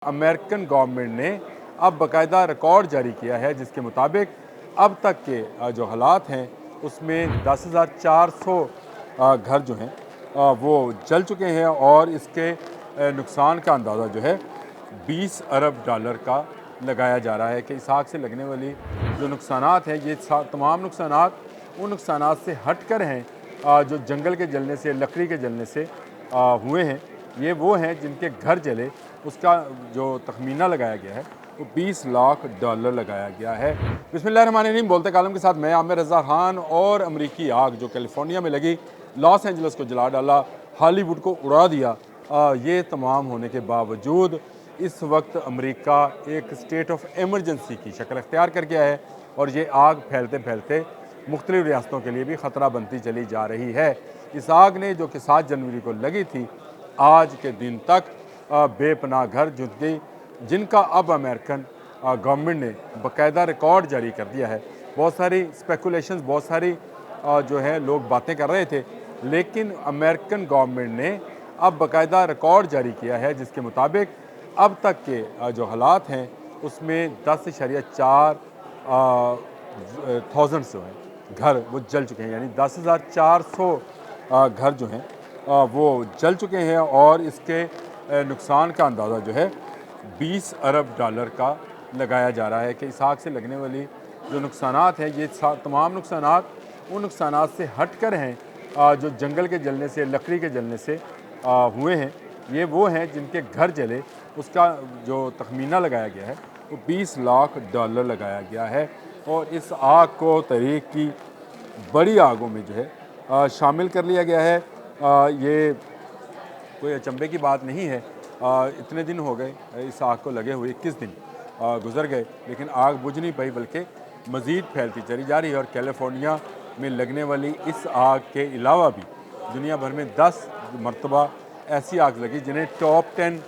American government ने अब बाकायदा रिकॉर्ड जारी किया है जिसके मुताबिक अब तक के जो हालात हैं उसमें 10,400 घर जो हैं वो जल चुके हैं और इसके नुकसान का अंदाज़ा जो है 20 अरब डॉलर का लगाया जा रहा है कि इस आग से लगने वाली जो नुकसानात हैं ये तमाम नुकसानात उन नुकसानात से हट कर हैं जो जंगल के जलने से लकड़ी के जलने से हुए हैं। ये वो हैं जिनके घर जले, उसका जो तखमीना लगाया गया है वो 20 लाख डॉलर लगाया गया है। बिस्मिल्लाहिर्रहमानिर्रहीम बोलते कालम के साथ मैं आमिर रज़ा खान। और अमरीकी आग जो कैलिफोर्निया में लगी, लॉस एंजल्स को जला डाला, हॉलीवुड को उड़ा दिया। ये तमाम होने के बावजूद इस वक्त अमेरिका एक स्टेट ऑफ एमरजेंसी की शक्ल अख्तियार कर गया है और ये आग फैलते फैलते मुख्तलिफ़ रियासतों के लिए भी ख़तरा बनती चली जा रही है। इस आग ने जो कि 7 जनवरी को लगी थी, आज के दिन तक बेपनाह घर जुट गई, जिनका अब अमेरिकन गवर्नमेंट ने बाकायदा रिकॉर्ड जारी कर दिया है। बहुत सारी स्पेकुलेशंस, बहुत सारी जो है लोग बातें कर रहे थे, लेकिन अमेरिकन गवर्नमेंट ने अब बाकायदा रिकॉर्ड जारी किया है जिसके मुताबिक अब तक के जो हालात हैं उसमें 10.4 थाउजेंड जो हैं घर वो जल चुके हैं, यानी 10,400 घर जो हैं वो जल चुके हैं और इसके नुकसान का अंदाज़ा जो है 20 अरब डॉलर का लगाया जा रहा है कि इस आग से लगने वाली जो नुकसानात हैं ये तमाम नुकसानात उन नुकसानात से हट कर हैं जो जंगल के जलने से, लकड़ी के जलने से हुए हैं। ये वो हैं जिनके घर जले, उसका जो तखमीना लगाया गया है वो 20 लाख डॉलर लगाया गया है। और इस आग को तहरीक की बड़ी आगों में जो है शामिल कर लिया गया है। ये कोई अचंभे की बात नहीं है। इतने दिन हो गए इस आग को लगे हुए, 21 दिन गुजर गए, लेकिन आग बुझ नहीं पाई बल्कि मज़ीद फैलती चली जा रही है। और कैलिफोर्निया में लगने वाली इस आग के अलावा भी दुनिया भर में 10 मरतबा ऐसी आग लगी जिन्हें टॉप 10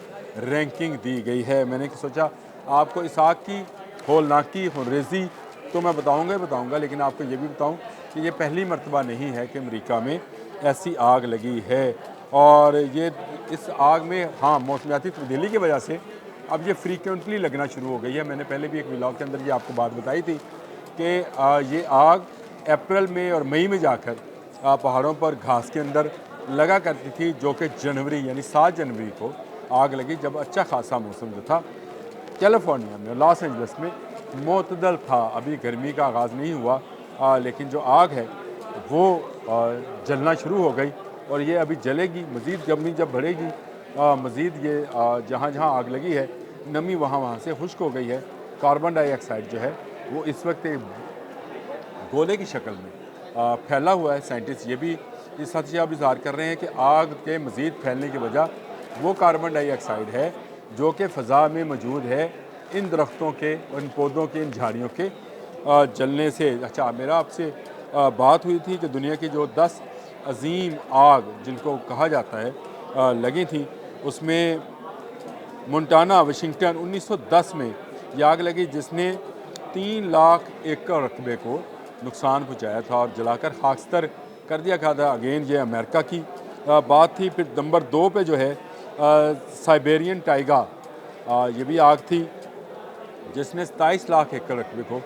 रैंकिंग दी गई है। मैंने सोचा आपको इस आग की होलनाकी, हुर्रेज़ी तो मैं बताऊँगा, लेकिन आपको ये भी बताऊँ कि ये पहली मरतबा नहीं है कि अमेरिका में ऐसी आग लगी है। और ये इस आग में हाँ, मौसमियाती तब्दीली की वजह से अब ये फ्रीक्वेंटली लगना शुरू हो गई है। मैंने पहले भी एक व्लॉग के अंदर ये आपको बात बताई थी कि ये आग अप्रैल में और मई में जाकर पहाड़ों पर घास के अंदर लगा करती थी, जो कि जनवरी यानी 7 जनवरी को आग लगी, जब अच्छा खासा मौसम जो था कैलिफोर्निया में, लॉस एंजल्स में मोतदल था। अभी गर्मी का आगाज़ नहीं हुआ, लेकिन जो आग है वो जलना शुरू हो गई और ये अभी जलेगी। मज़ीद गर्मी जब बढ़ेगी, मज़ीद ये जहाँ जहाँ आग लगी है नमी वहाँ से खुश्क हो गई है। कार्बन डाइऑक्साइड जो है वो इस वक्त एक गोले की शक्ल में फैला हुआ है। साइंटिस्ट ये भी इस हद से अब इज़हार कर रहे हैं कि आग के मज़ीद फैलने की वजह वो कार्बन डाइऑक्साइड है जो कि फ़ज़ा में मौजूद है इन दरख्तों के, इन पौधों के, इन झाड़ियों के जलने से। अच्छा, मेरा आपसे बात हुई थी कि दुनिया की जो 10 अजीम आग जिनको कहा जाता है लगी थी, उसमें मोंटाना, वाशिंगटन 1910 में ये आग लगी जिसने 3 लाख एकड़ रकबे को नुकसान पहुँचाया था और जलाकर खाकस्तर कर दिया गया था। अगेन ये अमेरिका की बात थी। फिर नंबर 2 पे जो है साइबेरियन टाइगा, ये भी आग थी जिसने 27 लाख एकड़ रकबे को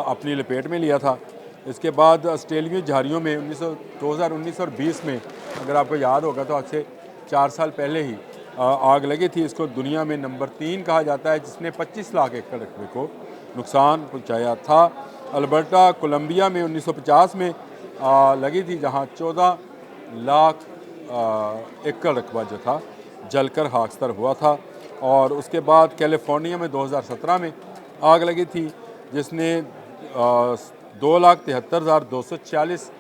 अपनी लपेट में लिया था। इसके बाद ऑस्ट्रेलियाई झाड़ियों में 2019 और 20 में, अगर आपको याद होगा तो आज से 4 साल पहले ही आग लगी थी। इसको दुनिया में नंबर 3 कहा जाता है, जिसने 25 लाख एकड़ रकबे को नुकसान पहुंचाया था। अल्बर्टा, कोलंबिया में 1950 में लगी थी, जहां 14 लाख एकड़ रकबा जो था जलकर खाकस्तर हुआ था। और उसके बाद कैलिफोर्निया में 2017 में आग लगी थी जिसने 2,73,246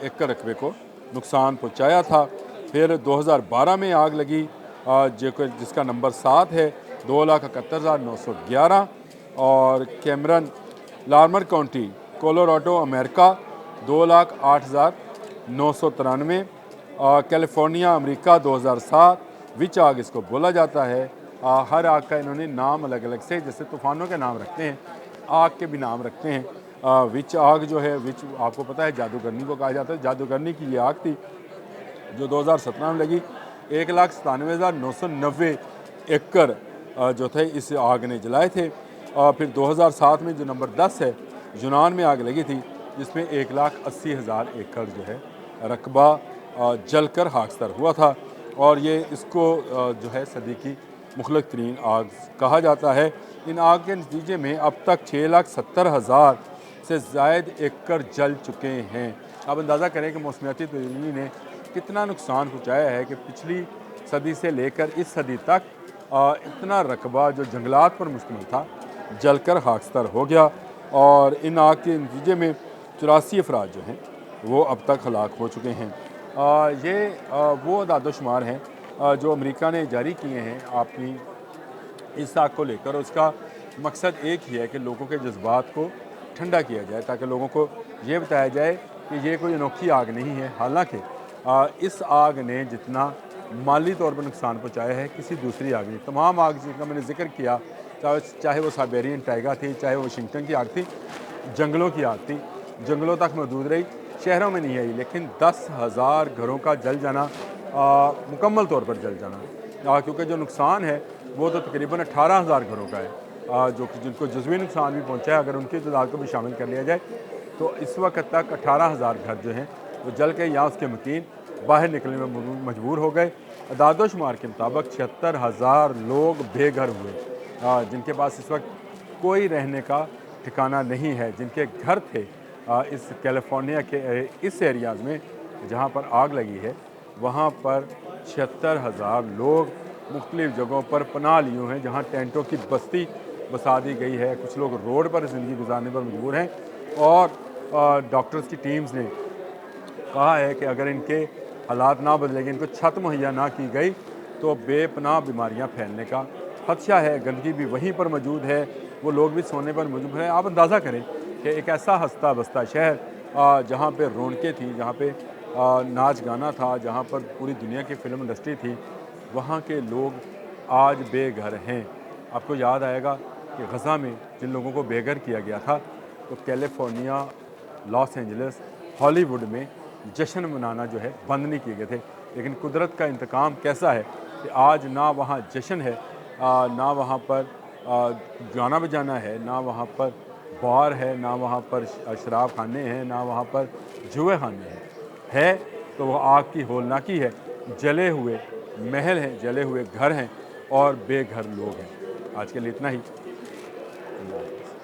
एकड़ रकबे को नुकसान पहुंचाया था। फिर 2012 में आग लगी जिसका नंबर 7 है, 2,71,911। और Cameron, Larmor county, Colorado, America 2,08,993। California, America 2007। विच आग इसको बोला जाता है। हर आग का इन्होंने नाम अलग अलग से, जैसे तूफ़ानों के नाम रखते हैं, आग के भी नाम रखते हैं। विच आग जो है, विच आपको पता है जादूगरनी को कहा जाता है। जादूगरनी की ये आग थी जो 2017 में लगी। 1,97,990 एकड़ जो थे इस आग ने जलाए थे। फिर 2007 में जो नंबर 10 है यूनान में आग लगी थी, जिसमें 1,80,000 एकड़ जो है रकबा जलकर खाकसार हुआ था, और ये इसको जो है सदी की मुखलक तरीन आग कहा जाता है। इन आग के नतीजे में अब तक 6,70,000 से ज़ायद एकड़ जल चुके हैं। आप अंदाज़ा करें कि मौसमियाती तब्दीली ने कितना नुकसान पहुँचाया है कि पिछली सदी से लेकर इस सदी तक इतना रकबा जो जंगलात पर मुश्तमिल था जलकर खाकसार हो गया, और इन आग के नतीजे में 84 अफराद जो हैं वो अब तक हलाक हो चुके हैं। ये वो अदाद-ओ-शुमार हैं जो अमेरिका ने जारी किए हैं अपनी इस आग को लेकर। उसका मकसद एक ही है कि लोगों के जज्बात को ठंडा किया जाए, ताकि लोगों को ये बताया जाए कि ये कोई अनोखी आग नहीं है। हालांकि इस आग ने जितना माली तौर पर नुकसान पहुंचाया है किसी दूसरी आग ने, तमाम आग जिनका मैंने जिक्र किया, चाहे वो साइबेरियन टाइगर थी, चाहे वो वाशिंगटन की आग थी, जंगलों की आग थी, जंगलों तक महदूद रही, शहरों में नहीं आई। लेकिन 10,000 घरों का जल जाना, मुकम्मल तौर पर जल जाना, क्योंकि जो नुकसान है वो तो तकरीबन 18,000 घरों का है, जो कि जिनको जज़वी नुकसान भी पहुँचा है। अगर उनकी तादाद को भी शामिल कर लिया जाए तो इस वक्त तक 18,000 घर जो हैं वो जल के या उसके मकीन बाहर निकलने में मजबूर हो गए। अदाद-ओ-शुमार के मुताबिक 76,000 लोग बेघर हुए, जिनके पास इस वक्त कोई रहने का ठिकाना नहीं है, जिनके घर थे इस कैलिफोर्निया के इस एरियाज़ में जहाँ पर आग लगी है, वहाँ पर 76,000 लोग मुख्तलिफ़ जगहों पर पनाह लिए हुए हैं, जहाँ टेंटों की बस्ती बसा दी गई है। कुछ लोग रोड पर ज़िंदगी गुजारने पर मजबूर हैं, और डॉक्टर्स की टीम्स ने कहा है कि अगर इनके हालात ना बदलेंगे, इनको छत मुहैया ना की गई, तो बेपनाह बीमारियां फैलने का खदशा है। गंदगी भी वहीं पर मौजूद है, वो लोग भी सोने पर मजबूर हैं। आप अंदाज़ा करें कि एक ऐसा हंसता बसता शहर जहाँ पे रौनकें थी, जहाँ पे नाच गाना था, जहाँ पर पूरी दुनिया की फ़िल्म इंडस्ट्री थी, वहाँ के लोग आज बेघर हैं। आपको याद आएगा कि गज़ा में जिन लोगों को बेघर किया गया था, तो कैलिफोर्निया, लॉस एंजलिस, हॉलीवुड में जश्न मनाना जो है बंद नहीं किए गए थे। लेकिन कुदरत का इंतकाम कैसा है कि आज ना वहाँ जश्न है, ना वहाँ पर गाना बजाना है, ना वहाँ पर बार है, ना वहाँ पर शराब खाने हैं, ना वहाँ पर जुए खाने हैं। है तो वो आग की होलनाकी है, जले हुए महल हैं, जले हुए घर हैं, और बेघर लोग हैं। आज के लिए इतना ही।